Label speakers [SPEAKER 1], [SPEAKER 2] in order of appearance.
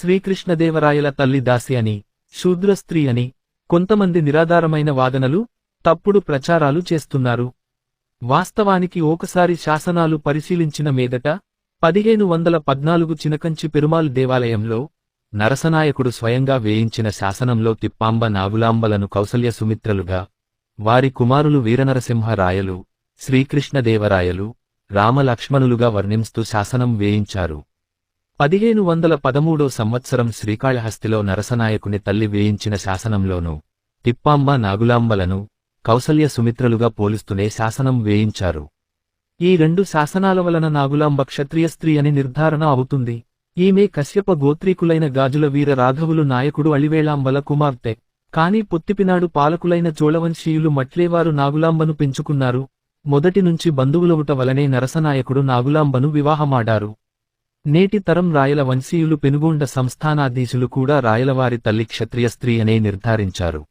[SPEAKER 1] శ్రీకృష్ణదేవరాయల తల్లి దాసి అని, శూద్ర స్త్రీ అని కొంతమంది నిరాధారమైన వాదనలు, తప్పుడు ప్రచారాలు చేస్తున్నారు. వాస్తవానికి ఒకసారి శాసనాలు పరిశీలించిన మీదట 1514 చినకంచి పెరుమాళ్ దేవాలయంలో నరసనాయకుడు స్వయంగా వేయించిన శాసనంలో తిప్పాంబ నాగులాంబలను కౌసల్య సుమిత్రలుగా, వారి కుమారులు వీరనరసింహరాయలు, శ్రీకృష్ణదేవరాయలు, రామలక్ష్మణులుగా వర్ణింస్తూ శాసనం వేయించారు. 1513 సంవత్సరం శ్రీకాళహస్తిలో నరసనాయకుని తల్లి వేయించిన శాసనంలోనూ తిప్పాంబ నాగులాంబలను కౌసల్య సుమిత్రలుగా పోలుస్తూనే శాసనం వేయించారు. ఈ రెండు శాసనాల వలన నాగులాంబ క్షత్రియ స్త్రీ అని నిర్ధారణ అవుతుంది. ఈమె కశ్యప గోత్రీకులైన గాజుల వీర రాఘవులు నాయకుడు అళివేళాంబల కుమార్తె. కాని పొత్తిపినాడు పాలకులైన చోళవంశీయులు మట్లేవారు నాగులాంబను పెంచుకున్నారు. మొదటి నుంచి బంధువులవుట వలనే నరసనాయకుడు నాగులాంబను వివాహమాడారు. నేటి తరం రాయల వంశీయులు పెనుగొండ సంస్థానాధీశులు కూడా రాయలవారి తల్లి క్షత్రియ స్త్రీ అనే నిర్ధారించారు.